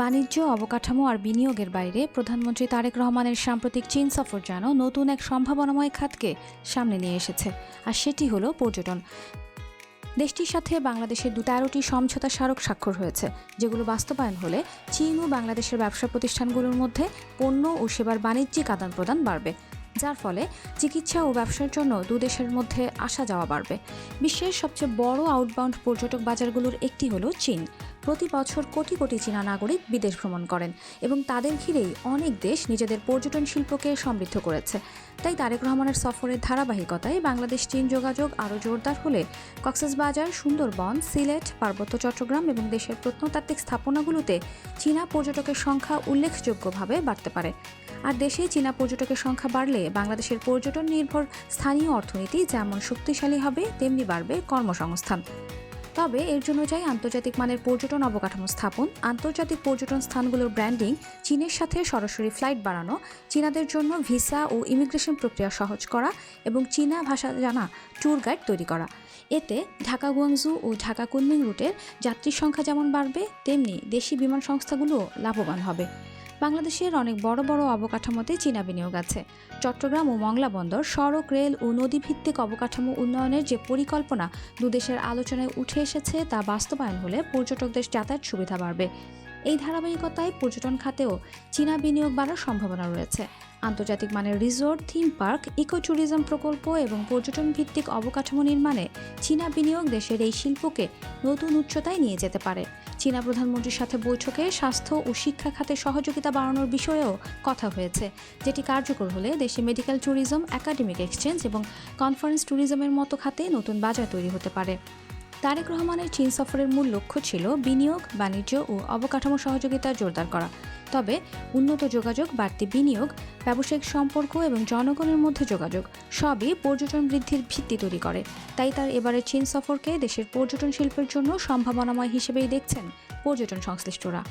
বাণিজ্য, অবকাঠামো আর বিনিয়োগের বাইরে প্রধানমন্ত্রী তারেক রহমানের সাম্প্রতিক চীন সফর যেন নতুন এক সম্ভাবনাময় খাতকে সামনে নিয়ে এসেছে, আর সেটি হলো পর্যটন। দেশটির সাথে বাংলাদেশের 13টি সমঝোতা স্মারক স্বাক্ষর হয়েছে, যেগুলো বাস্তবায়ন হলে চীন ও বাংলাদেশের ব্যবসা প্রতিষ্ঠানগুলোর মধ্যে পণ্য ও সেবার বাণিজ্যিক আদান প্রদান বাড়বে, যার ফলে চিকিৎসা ও ব্যবসার জন্য দুদেশের মধ্যে আসা যাওয়া বাড়বে। বিশ্বের সবচেয়ে বড় আউটবাউন্ড পর্যটক বাজারগুলোর একটি হলো চীন। প্রতি বছর কোটি কোটি চীনা নাগরিক বিদেশ ভ্রমণ করেন এবং তাদের ঘিরেই অনেক দেশ নিজেদের পর্যটন শিল্পকে সমৃদ্ধ করেছে। তাই তারেক রহমানের সফরের ধারাবাহিকতায় বাংলাদেশ চীন যোগাযোগ আরও জোরদার হলে কক্সবাজার, সুন্দরবন, সিলেট, পার্বত্য চট্টগ্রাম এবং দেশের প্রত্নতাত্ত্বিক স্থাপনাগুলোতে চীনা পর্যটকের সংখ্যা উল্লেখযোগ্যভাবে বাড়তে পারে। আর দেশে চীনা পর্যটকের সংখ্যা বাড়লে বাংলাদেশের পর্যটন নির্ভর স্থানীয় অর্থনীতি যেমন শক্তিশালী হবে, তেমনি বাড়বে কর্মসংস্থান। তবে এর জন্য চাই আন্তর্জাতিক মানের পর্যটন অবকাঠামো স্থাপন, আন্তর্জাতিক পর্যটন স্থানগুলোর ব্র্যান্ডিং, চীনের সাথে সরাসরি ফ্লাইট বাড়ানো, চীনাদের জন্য ভিসা ও ইমিগ্রেশন প্রক্রিয়া সহজ করা এবং চীনা ভাষা জানা ট্যুর গাইড তৈরি করা। এতে ঢাকা গুয়াংজু ও ঢাকা কুনমিং রুটের যাত্রীর সংখ্যা যেমন বাড়বে, তেমনি দেশি বিমান সংস্থাগুলোও লাভবান হবে। বাংলাদেশের অনেক বড় বড় অবকাঠামোতে চীনা বিনিয়োগ আছে। চট্টগ্রাম ও মংলা বন্দর, সড়ক, রেল ও নদীভিত্তিক অবকাঠামো উন্নয়নের যে পরিকল্পনা দুদেশের আলোচনায় উঠে এসেছে, তা বাস্তবায়ন হলে পর্যটকদের যাতায়াত সুবিধা বাড়বে। এই ধারাবাহিকতায় পর্যটন খাতেও চীনা বিনিয়োগ বাড়ার সম্ভাবনা রয়েছে। আন্তর্জাতিক মানের resort, theme park, eco tourism প্রকল্প এবং পর্যটন ভিত্তিক অবকাঠামো নির্মাণে চীনা বিনিয়োগ দেশের এই শিল্পকে নতুন উচ্চতায় নিয়ে যেতে পারে। চীনা প্রধানমন্ত্রীর সাথে বৈঠকে স্বাস্থ্য ও শিক্ষা খাতে সহযোগিতা বাড়ানোর বিষয়েও কথা হয়েছে, যেটি কার্যকর হলে দেশে মেডিকেল ট্যুরিজম, একাডেমিক এক্সচেঞ্জ এবং কনফারেন্স ট্যুরিজমের মতো খাতে নতুন বাজার তৈরি হতে পারে। তারেক রহমানের চীন সফরের মূল লক্ষ্য ছিল বিনিয়োগ, বাণিজ্য ও অবকাঠামো সহযোগিতা জোরদার করা। তবে উন্নত যোগাযোগ, বাড়তি বিনিয়োগ, ব্যবসায়িক সম্পর্ক এবং জনগণের মধ্যে যোগাযোগ সবই পর্যটন বৃদ্ধির ভিত্তি তৈরি করে। তাই তার এবারের চীন সফরকে দেশের পর্যটন শিল্পের জন্য সম্ভাবনাময় হিসেবেই দেখছেন পর্যটন সংশ্লিষ্টরা।